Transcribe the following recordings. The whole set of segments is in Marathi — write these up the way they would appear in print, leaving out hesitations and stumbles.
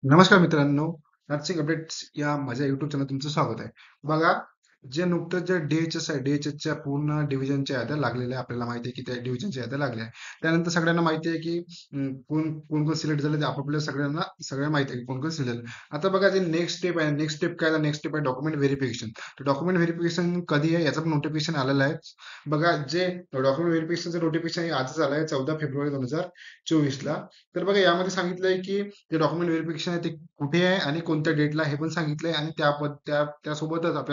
नमस्कार मित्रांनो, नर्सिंग अपडेट्स या माझ्या युट्यूब चॅनल तुमचं स्वागत आहे. बघा, जे नुकतंच जे DHS आहे, DHSच्या पूर्ण डिव्हिजनच्या याद्या लागलेल्या आहे. आपल्याला माहिती आहे की त्या डिव्हिजनच्या याद्या लागल्या आहे. त्यानंतर सगळ्यांना माहिती आहे की कोण कोण कोण सिलेक्ट झाले ते आपापल्या सगळ्यांना माहिती आहे की कोण कोण सिलेक्ट झाले. आता बघा जे नेक्स्ट स्टेप आहे, नेक्स्ट स्टेप काय नेक्स्ट स्टेप आहे डॉक्युमेंट व्हेरिफिकेशन. तर डॉक्युमेंट व्हेरिफिकेशन कधी आहे याचं पण नोटिफिकेशन आलेलं आहे. बघा, जे डॉक्युमेंट व्हेरिफिकेशनचं नोटिफिकेशन आजच आलं आहे 14 फेब्रुवारी 2024ला. तर बघा यामध्ये सांगितलंय की जे डॉक्युमेंट व्हेरिफिकेशन आहे ते कुठे आहे आणि कोणत्या डेटला हे पण सांगितलंय आणि त्यासोबतच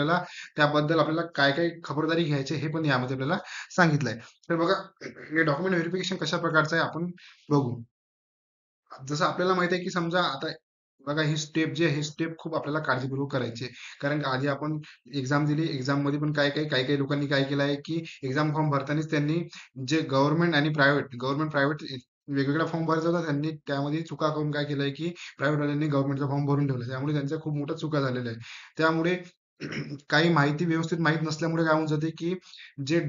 त्याबद्दल आपल्याला काय काय खबरदारी घ्यायची हे पण यामध्ये आपल्याला सांगितलंय. तर बघा, हे डॉक्युमेंट व्हेरिफिकेशन कशा प्रकारचं आहे आपण बघू. जसं आपल्याला माहित आहे की समजा आता बघा ही स्टेप जी आहे ही स्टेप खूप आपल्याला काळजीपूर्वक करायची आहे. कारण का आधी आपण एक्झाम दिली, एक्झाम मध्ये पण काही काही लोकांनी काय केलं आहे की एक्झाम फॉर्म भरतानाच त्यांनी जे गव्हर्नमेंट प्रायव्हेट वेगवेगळा फॉर्म भरायचा होता, त्यांनी त्यामध्ये चुका करून काय केलंय की प्रायव्हेट वाल्यांनी गव्हर्नमेंटचा फॉर्म भरून ठेवला. त्यामुळे त्यांच्या खूप मोठ्या चुका झालेल्या आहेत. त्यामुळे काही माहिती व्यवस्थित माहित नसल्यामुळे काय होऊन जाते की जे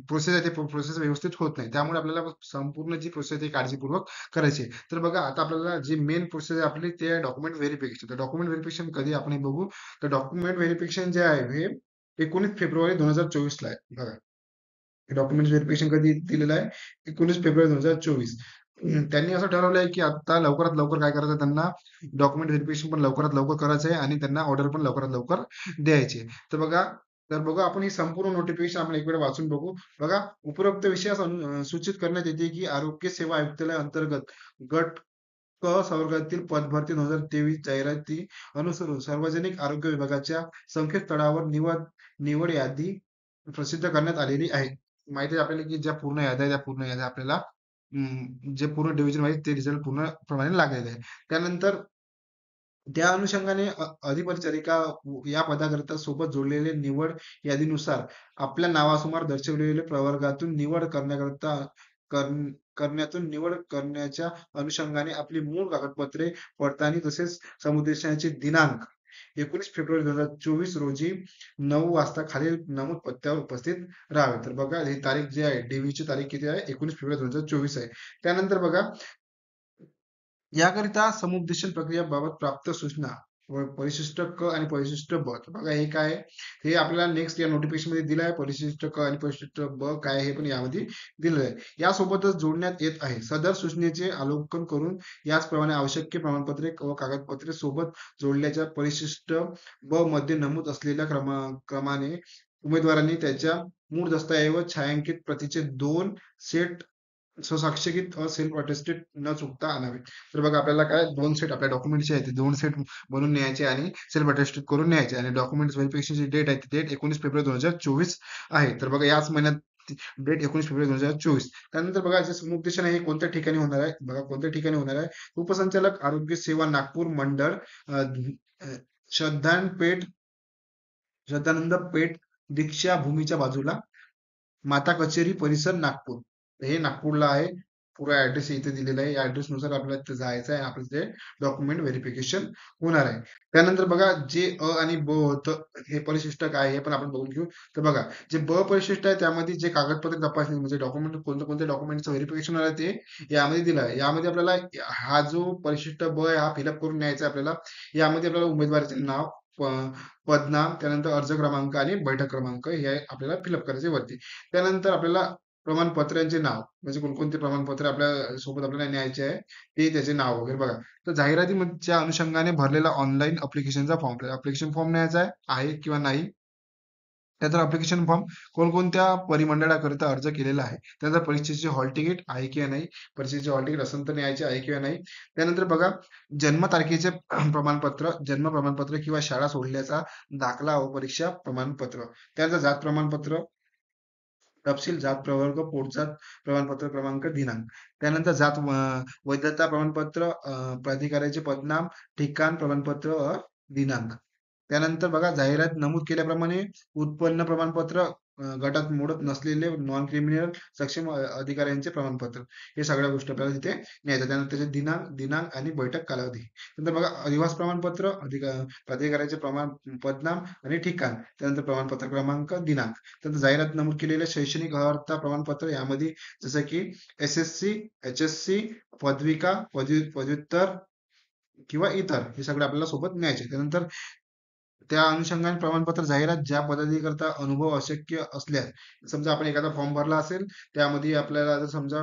प्रोसेस आहे ते प्रोसेस व्यवस्थित होत नाही. त्यामुळे आपल्याला संपूर्ण जी प्रोसेस आहे ती काळजीपूर्वक करायची आहे. तर बघा आता आपल्याला जी मेन प्रोसेस आहे आपली ते आहे डॉक्युमेंट व्हेरिफिकेशन. तर डॉक्युमेंट व्हेरिफिकेशन कधी आपण हे बघू. तर डॉक्युमेंट व्हेरिफिकेशन जे आहे हे 19 फेब्रुवारी 2024 ला आहे. बघा, डॉक्युमेंट व्हेरिफिकेशन कधी दिलेलं आहे? 19 फेब्रुवारी 2024. त्यांनी असं ठरवलं आहे की आता लवकरात लवकर काय करायचं त्यांना डॉक्युमेंट व्हेरिफिकेशन पण लवकरात लवकर करायचं आहे आणि त्यांना ऑर्डर पण लवकरात लवकर द्यायची आहे. तर बघा आपण ही संपूर्ण नोटिफिकेशन आपण एक वेळ वाचून बघू. बघा, उपरोक्त विषयास सूचित करण्यात येते की आरोग्य सेवा आयुक्तालय अंतर्गत गट क संवर्गातील पदभरती 2023 जाहिराती अनुसरून सार्वजनिक आरोग्य विभागाच्या संकेतस्थळावर निवड यादी प्रसिद्ध करण्यात आलेली आहे. माहिती आहे आपल्याला की ज्या पूर्ण याद्या आहे, त्या पूर्ण याद्या आपल्याला जे पूर्ण डिव्हिजन वाईज ते रिझल्ट पूर्ण प्रमाणे लागलेले आहे. त्यानंतर त्या अनुषंगाने अधिपरिचारिका या पदाकरिता सोबत जोडलेले निवड यादीनुसार आपल्या नावासमोर दर्शवलेल्या प्रवर्गातून करण्यातून निवड करण्याच्या अनुषंगाने आपली मूळ कागदपत्रे पडताळणी तसेच समुपदेशनाचे दिनांक 19 फेब्रुवारी 2024 रोजी 9 वाजता खालील नमूद पत्त्यावर उपस्थित राहावे. तर बघा ही तारीख जी आहे DV ची तारीख किती आहे? 19 फेब्रुवारी 2024 आहे. त्यानंतर बघा, याकरिता समुपदेशन प्रक्रियेबाबत प्राप्त सूचना व परिशिष्ट क आणि परिशिष्ट ब. तर बघा हे काय आहे? हे आपल्याला नेक्स्ट या नोटिफिकेशन मध्ये दिलं आहे. परिशिष्ट क आणि परिशिष्ट ब काय आहे हे पण यामध्ये दिलेलं आहे. यासोबतच जोडण्यात येत आहे. सदर सूचनेचे अवलोकन करून याचप्रमाणे आवश्यक प्रमाणपत्रे व कागदपत्रे सोबत जोडल्याच्या परिशिष्ट ब मध्ये नमूद असलेल्या क्रमाने उमेदवारांनी त्याच्या मूळ दस्तऐवज छायांकित प्रतीचे 2 सेट स्वसाक्षरीत सेल्फ अटेस्टेड न चुकता आणावे. तर बघा आपल्याला काय 2 सेट आपल्या डॉक्युमेंटचे आहेत ते 2 सेट बनवून न्यायचे आणि सेल्फ अटेस्टेड करून न्यायचे आणि डॉक्युमेंट व्हेरिफिकेशनची डेट आहे ती डेट 19 फेब्रुवारी 2024 आहे. तर बघा याच महिन्यात डेट 19 फेब्रुवारी 2024. त्यानंतर बघा जे समुपदेशन आहे हे कोणत्या ठिकाणी होणार आहे? बघा कोणत्या ठिकाणी होणार आहे? उपसंचालक आरोग्य सेवा नागपूर मंडळ, अ, श्रद्धानपेठ श्रद्धानंद पेठ दीक्षा भूमीच्या बाजूला, माता कचेरी परिसर नागपूर. तर हे नागपूरला आहे. पुरा ऍड्रेस इथे दिलेला आहे. या ऍड्रेस नुसार आपल्याला तिथे जायचं आहे. आपलं ते डॉक्युमेंट व्हेरिफिकेशन होणार आहे. त्यानंतर बघा जे आणि ब होतं हे परिशिष्ट काय आहे हे पण आपण बघून घेऊ. तर बघा जे ब परिशिष्ट आहे त्यामध्ये जे कागदपत्र तपासणी म्हणजे डॉक्युमेंट कोणत्या कोणत्या डॉक्युमेंटचं व्हेरिफिकेशन होणार आहे ते यामध्ये दिलं आहे. यामध्ये आपल्याला हा जो परिशिष्ट ब आहे हा फिलअप करून न्यायचा आहे आपल्याला. यामध्ये आपल्याला उमेदवाराचे नाव, पदनाम, त्यानंतर अर्ज क्रमांक आणि बैठक क्रमांक हे आपल्याला फिलअप करायचे वरती. त्यानंतर आपल्याला प्रमाणपत्रांचे नाव म्हणजे कोणकोणते प्रमाणपत्र आपल्या सोबत आपल्याला न्यायचे आहे ते त्याचे नाव वगैरे बघा. तर जाहिरातीच्या अनुषंगाने भरलेला ऑनलाईन अप्लिकेशनचा फॉर्म अप्लिकेशन फॉर्म न्यायचा आहे किंवा नाही. त्याचा अप्लिकेशन फॉर्म कोणकोणत्या परिमंडळाकरिता अर्ज केलेला आहे, त्याचा परीक्षेचे हॉल तिकीट आहे किंवा नाही, परीक्षेचे हॉल तिकीट असेल तर न्यायचे आहे किंवा नाही. त्यानंतर बघा जन्मतारखेचे प्रमाणपत्र, जन्म प्रमाणपत्र किंवा शाळा सोडल्याचा दाखला व परीक्षा प्रमाणपत्र. त्यानंतर जात प्रमाणपत्र, तपशील, जात प्रवर्ग, पोटजात प्रमाणपत्र क्रमांक, दिनांक. त्यानंतर वैधता प्रमाणपत्र, प्राधिकाऱ्याचे पदनाम, ठिकाण प्रमाणपत्र, दिनांक. त्यानंतर बघा जाहिरात नमूद केल्याप्रमाणे उत्पन्न प्रमाणपत्र, गटात मोडत नसलेले नॉन क्रिमिनल सक्षम अधिकाऱ्यांचे प्रमाणपत्र. हे सगळ्या गोष्टी आपल्याला तिथे न्यायच्या. त्यानंतर त्याचे दिनांक दिनांक आणि बैठक कालावधी. नंतर बघा अधिवास प्रमाणपत्र, प्राधिकाऱ्याचे पदनाम आणि ठिकाण. त्यानंतर प्रमाणपत्र क्रमांक, दिनांक. त्यानंतर जाहिरात नमूद केलेले शैक्षणिक अर्हता प्रमाणपत्र यामध्ये जसं की SSC, HSC, पदविका, पदव्युत्तर, किंवा इतर हे सगळे आपल्याला सोबत न्यायचे. त्यानंतर त्या अनुषंगाने प्रमाणपत्र जाहिरात ज्या पदाधिकरता अनुभव अशक्य असल्यास, समजा आपण एखादा फॉर्म भरला असेल, त्यामध्ये आपल्याला जर समजा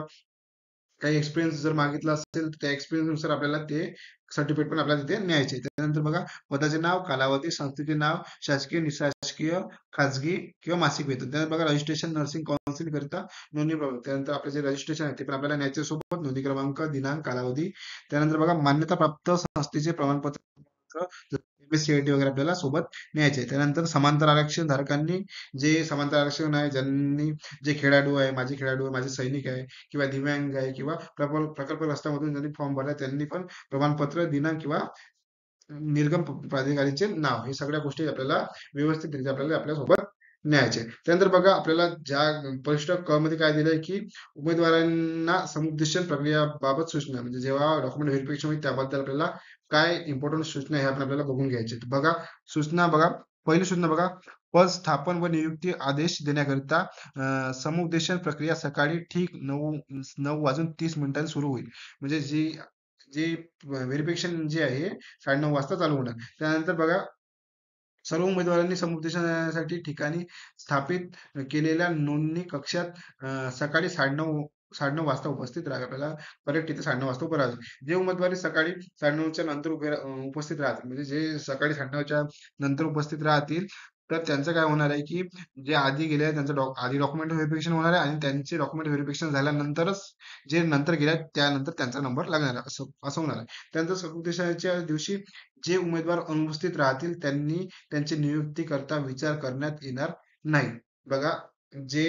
काही एक्सपिरियन्स जर मागितला असेल तर त्या एक्सपिरियन्स नुसार आपल्याला ते सर्टिफिकेट पण आपल्याला तिथे न्यायचे. त्यानंतर बघा, पदाचे नाव, कालावधी, संस्थेचे नाव, शासकीय, निशासकीय, खाजगी किंवा मासिक वेतन. त्यानंतर बघा, रजिस्ट्रेशन, नर्सिंग काउन्सिल करिता नोंदणी प्रमाण. त्यानंतर आपले जे रजिस्ट्रेशन आहे ते पण आपल्याला न्यायचे सोबत, नोंदणी क्रमांक, दिनांक, कालावधी. त्यानंतर बघा, मान्यता प्राप्त संस्थेचे प्रमाणपत्र, MSCIT वगैरे आपल्याला सोबत न्यायचे. त्यानंतर समांतर आरक्षण धारकांनी, जे समांतर आरक्षण आहे, ज्यांनी, जे खेळाडू आहे, माझे खेळाडू आहे, माझे सैनिक आहे, किंवा दिव्यांग आहे, किंवा प्रकल्पग्रस्तामधून ज्यांनी फॉर्म भरला त्यांनी पण प्रमाणपत्र, दिनांक किंवा निर्गम प्राधिकारीचे नाव, हे सगळ्या गोष्टी आपल्याला व्यवस्थितरित्या आपल्याला आपल्यासोबत न्यायचे. त्यानंतर बघा, आपल्याला ज्या परिशिष्ट क मध्ये काय दिलंय की उमेदवारांना समुपदेशन प्रक्रियाबाबत सूचना, म्हणजे जेव्हा डॉक्युमेंट व्हेरिफिकेशन होईल त्याबद्दल आपल्याला काय इम्पॉर्टंट सूचना हे आपण आपल्याला बघून घ्यायचे. बघा, सूचना बघा, पहिली सूचना बघा, पद स्थापन व नियुक्ती आदेश देण्याकरिता समुपदेशन प्रक्रिया सकाळी ठीक 9:30 सुरू होईल. म्हणजे जी जे व्हेरिफिकेशन जे आहे 9:30 वाजता चालू होणार. त्यानंतर बघा, सर्व उमेदवारांनी समुपदेशनासाठी ठिकाणी स्थापित केलेल्या नोंदणी कक्षात सकाळी 9:30 वाजता उपस्थित राहावे. आपल्याला करेक्ट तिथे 9:30 वाजता उभं राहायचं. जे उमेदवारी सकाळी 9:30च्या नंतर उपस्थित राहतील, म्हणजे जे सकाळी 9:30च्या नंतर उपस्थित राहतील, तर त्यांचं काय होणार आहे की जे आधी गेले आहेत त्यांचं आधी डॉक्युमेंट व्हेरिफिकेशन होणार आहे, आणि त्यांचे डॉक्युमेंट व्हेरिफिकेशन झाल्यानंतरच जे नंतर गेले आहेत त्यानंतर त्यांचा नंबर लागणार आहे, असं असं होणार आहे. त्यानंतर समुपदेशनाच्या दिवशी जे उमेदवार अनुपस्थित राहतील त्यांनी त्यांची नियुक्ती करता विचार करण्यात येणार नाही. बघा, जे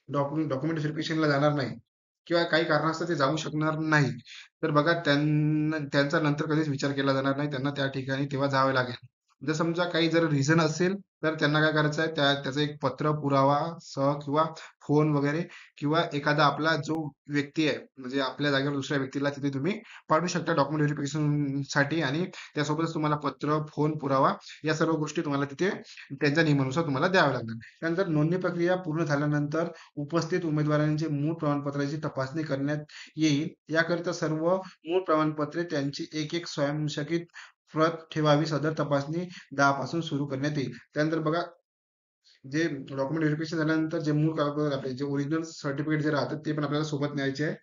डॉक्युमेंट व्हेरिफिकेशनला जाणार नाही किंवा काही कारणास्तव ते जाऊ शकणार नाही, तर बघा, त्यांचा नंतर कधीच विचार केला जाणार नाही. त्यांना त्या ठिकाणी तेव्हा जावे लागेल. जर समजा काही जर रिझन असेल तर त्यांना काय करायचं आहे, त्याचं एक पत्र पुरावा सह किंवा फोन वगैरे, किंवा एखादा आपला जो व्यक्ती आहे, म्हणजे आपल्या जागेवर दुसऱ्या व्यक्तीला तिथे तुम्ही पाठवू शकता डॉक्युमेंट व्हेरिफिकेशन साठी, आणि त्यासोबतच तुम्हाला पत्र, फोन, पुरावा या सर्व गोष्टी तुम्हाला तिथे त्यांच्या नियमानुसार तुम्हाला द्याव्या लागणार. त्यानंतर नोंदणी प्रक्रिया पूर्ण झाल्यानंतर उपस्थित उमेदवारांची मूळ प्रमाणपत्राची तपासणी करण्यात येईल. याकरिता सर्व मूळ प्रमाणपत्रे त्यांची एक एक स्वयंचलित प्रत ठेवावी. सदर तपासणी 10 पासून सुरू करण्यात येईल. त्यानंतर बघा, जे डॉक्युमेंट व्हेरिफिकेशन झाल्यानंतर जे मूळ कागदपत्र आपले जे ओरिजिनल सर्टिफिकेट जे राहतात ते पण आपल्याला सोबत न्यायचे आहे.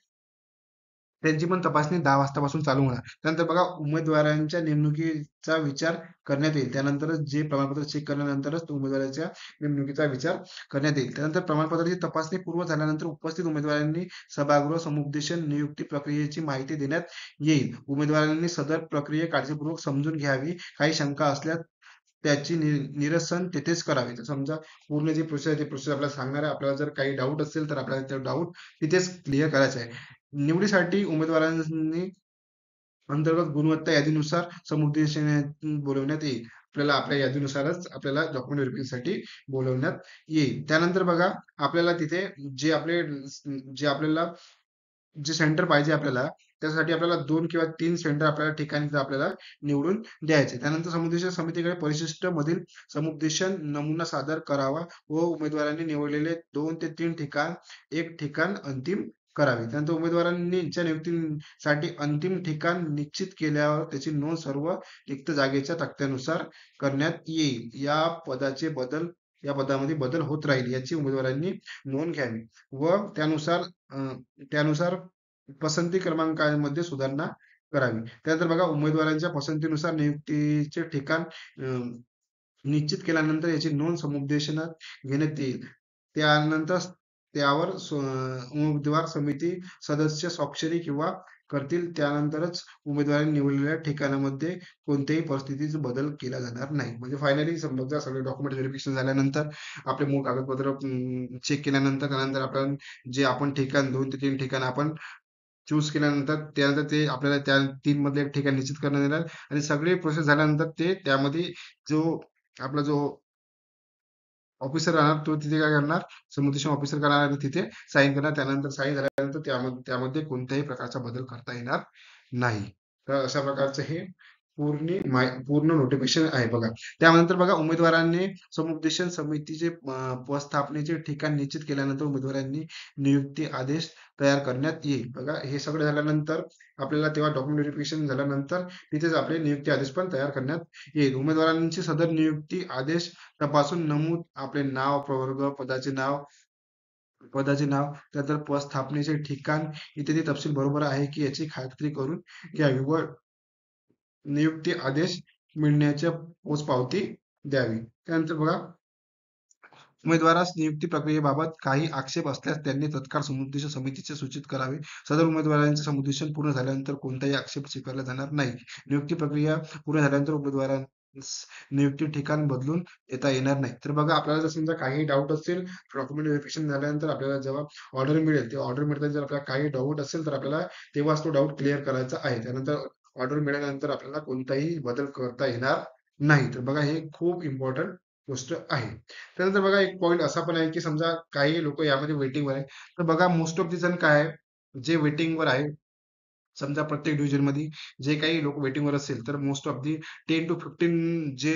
त्यांची पण तपासणी 10 वाजतापासून चालू होणार. त्यानंतर बघा, उमेदवारांच्या नेमणुकीचा विचार करण्यात येईल. त्यानंतरच जे प्रमाणपत्र चेक केल्यानंतरच उमेदवाराच्या नेमणुकीचा विचार करण्यात येईल. त्यानंतर प्रमाणपत्राची तपासणी पूर्ण झाल्यानंतर उपस्थित उमेदवारांनी सभागृह समुपदेशन नियुक्ती प्रक्रियेची माहिती देण्यात येईल. उमेदवारांनी सदर प्रक्रिया काळजीपूर्वक समजून घ्यावी. काही शंका असल्यास त्याची निरसन तेथेच करावे. तर समजा पूर्ण जी प्रोसेस आहे ती प्रोसेस आपल्याला सांगणार आहे. आपल्याला जर काही डाऊट असेल तर आपल्याला ते डाऊट तिथेच क्लिअर करायचा आहे. निवडीसाठी उमेदवारांनी अंतर्गत गुणवत्ता यादीनुसार समुपदेशन बोलवण्यात येईल. आपल्याला आपल्या यादीनुसारच आपल्याला डॉक्युमेंट व्हेरिफिकेशनसाठी बोलवण्यात येईल. त्यानंतर बघा, आपल्याला तिथे जे आपल्याला जे सेंटर पाहिजे आपल्याला, त्यासाठी आपल्याला 2 किंवा 3 सेंटर आपल्याला ठिकाणी तिथं आपल्याला निवडून द्यायचे. त्यानंतर समुपदेशन समितीकडे परिशिष्ट मधील समुपदेशन नमुना सादर करावा व उमेदवारांनी निवडलेले 2 ते 3 ठिकाण एक ठिकाण अंतिम करावे. त्यानंतर उमेदवारांच्या नियुक्तीसाठी अंतिम ठिकाण निश्चित केल्यावर त्याची नोंद सर्व रिक्त जागेच्या तक्त्यानुसार करण्यात येईल. या पदामध्ये बदल होत राहील याची उमेदवारांनी नोंद घ्यावी व त्यानुसार पसंती क्रमांकामध्ये सुधारणा करावी. त्यानंतर बघा, उमेदवारांच्या पसंतीनुसार नियुक्तीचे ठिकाण निश्चित केल्यानंतर याची नोंद समुपदेशनात घेण्यात येईल. त्यानंतर त्यावर उमेदवार समिती सदस्य स्वाक्षरी किंवा करतील. त्यानंतरच उमेदवारांनी निवडलेल्या ठिकाणामध्ये कोणत्याही परिस्थितीत बदल केला जाणार नाही. म्हणजे फायनली समजा सगळे डॉक्युमेंट व्हेरिफिकेशन झाल्यानंतर, आपले मूळ कागदपत्र चेक केल्यानंतर, त्यानंतर आपण ठिकाण 2 ते 3 ठिकाण आपण चूज केल्यानंतर, त्यानंतर ते आपल्याला त्या 3 मधले एक ठिकाण निश्चित करण्यात येणार, आणि सगळी प्रोसेस झाल्यानंतर ते त्यामध्ये जो आपला जो ऑफिसर राहणार तो तिथे काय करणार, समुपदेशन ऑफिसर करणार आणि तिथे साईन करणार. त्यानंतर साईन झाल्यानंतर त्यामध्ये कोणत्याही प्रकारचा बदल करता येणार नाही. तर अशा प्रकारचं हे पूर्ण नोटिफिकेशन आहे बघा. त्यानंतर बघा उमेदवारांनी समुपदेशन समितीचे पद स्थापनेचे ठिकाण निश्चित केल्यानंतर उमेदवारांनी नियुक्ती आदेश तयार करण्यात येईल. बघा हे सगळं झाल्यानंतर आपल्याला तेव्हा डॉक्युमेंट व्हेरिफिकेशन झाल्यानंतर तिथेच आपले नियुक्ती आदेश पण तयार करण्यात येईल. उमेदवारांची सदर नियुक्ती आदेश तपासून नमूद आपले नाव, प्रवर्ग, पदाचे नाव, त्यानंतर पद स्थापनेचे ठिकाण इत्यादी तपशील बरोबर आहे की याची खात्री करून घ्यावी व नियुक्ती आदेश मिळण्याच्या पोचपावती द्यावी. त्यानंतर बघा उमेदवारास नियुक्ती प्रक्रियेबाबत काही आक्षेप असल्यास त्यांनी तत्काळ समुपदेशन समितीचे सूचित करावे. सदर उमेदवारांचे समुपदेशन पूर्ण झाल्यानंतर कोणताही आक्षेप स्वीकारला जाणार नाही. नियुक्ती प्रक्रिया पूर्ण झाल्यानंतर उमेदवारांस नियुक्ती ठिकाण बदलून येता येणार नाही. तर बघा आपल्याला जर समजा काही डाऊट असेल, डॉक्युमेंट व्हेरिफिकेशन झाल्यानंतर आपल्याला जेव्हा ऑर्डर मिळेल, ते ऑर्डर मिळताना जर आपल्याला काही डाऊट असेल तर आपल्याला तेव्हाच तो डाऊट क्लिअर करायचा आहे. त्यानंतर ऑर्डर मिळाल्यानंतर आपल्याला कोणताही बदल करता येणार नाही. तर बघा हे खूप इम्पॉर्टंट गोष्ट आहे. त्यानंतर बघा एक पॉइंट असा पण आहे की समजा काही लोक यामध्ये वेटिंगवर आहे. तर बघा मोस्ट ऑफ दी जण काय आहे, जे वेटिंगवर आहे, समजा प्रत्येक डिव्हिजन मध्ये जे काही लोक वेटिंगवर असेल तर मोस्ट ऑफ दी 10 to 15 जे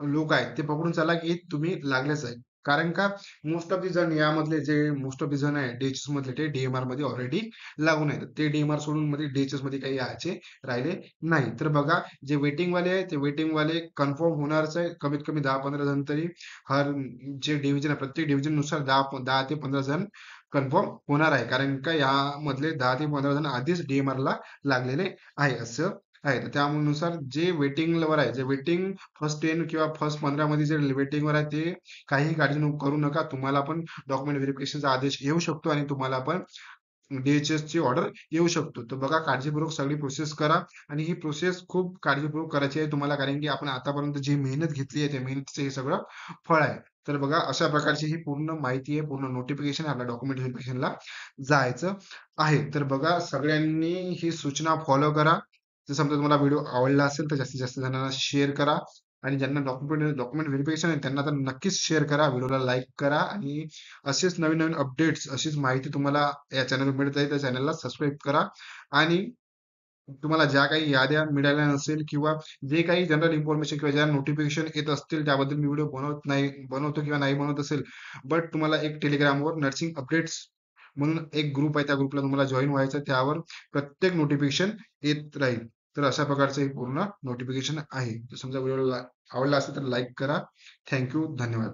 लोक आहेत ते पकडून चला की तुम्ही लागलेच आहे. कारण का मोस्ट ऑफ दी जण यामधले जे मोस्ट ऑफ दी जण आहे DHS मधले ते DMR मध्ये ऑलरेडी लागून आहेत. ते DMR सोडून मध्ये DHS मध्ये काही यायचे राहिले नाही. तर बघा जे वेटिंग वाले आहे ते वेटिंग वाले कन्फर्म होणारच आहे. कमीत कमी 10-15 जण तरी हर जे डिव्हिजन आहे प्रत्येक डिव्हिजन नुसार 10 ते 15 जण कन्फर्म होणार आहे. कारण का यामधले 10 ते 15 जण आधीच DMR ला लागलेले आहे असं आहे. तर त्यानुसार जे वेटिंगवर आहे, जे वेटिंग फर्स्ट 10 किंवा फर्स्ट 15 मध्ये जे वेटिंगवर आहे ते काही काळजी करू नका. तुम्हाला पण डॉक्युमेंट व्हेरिफिकेशनचा आदेश येऊ शकतो आणि तुम्हाला पण DHS ची ऑर्डर येऊ शकतो. तर बघा काळजीपूर्वक सगळी प्रोसेस करा आणि ही प्रोसेस खूप काळजीपूर्वक करायची आहे तुम्हाला, कारण की आपण आतापर्यंत जी मेहनत घेतली आहे त्या मेहनतीचं हे सगळं फळ आहे. तर बघा अशा प्रकारची ही पूर्ण माहिती आहे, पूर्ण नोटिफिकेशन आपल्या डॉक्युमेंट व्हेरिफिकेशनला जायचं आहे. तर बघा सगळ्यांनी ही सूचना फॉलो करा. जर समजा तुम्हाला व्हिडिओ आवडला असेल तर जास्तीत जास्त जणांना शेअर करा आणि ज्यांना डॉक्युमेंट व्हेरिफिकेशन आहे त्यांना तर नक्कीच शेअर करा, व्हिडिओला लाईक करा आणि असेच नवीन नवीन अपडेट्स, अशीच माहिती तुम्हाला या चॅनलवर मिळत आहे त्या चॅनलला सबस्क्राईब करा. आणि तुम्हाला ज्या काही याद्या मिळाल्या नसेल किंवा जे काही जनरल इन्फॉर्मेशन किंवा ज्या नोटिफिकेशन येत असतील त्याबद्दल मी व्हिडिओ बनवतो किंवा नाही बनवत असेल, बट तुम्हाला एक टेलिग्रामवर नर्सिंग अपडेट्स म्हणून एक ग्रुप आहे, त्या ग्रुपला तुम्हाला जॉईन व्हायचं, त्यावर प्रत्येक नोटिफिकेशन येत राहील. तर अशा प्रकारचं हे पूर्ण नोटिफिकेशन आहे. तर समजा व्हिडिओ आवडला असेल तर लाईक करा. थँक्यू, धन्यवाद.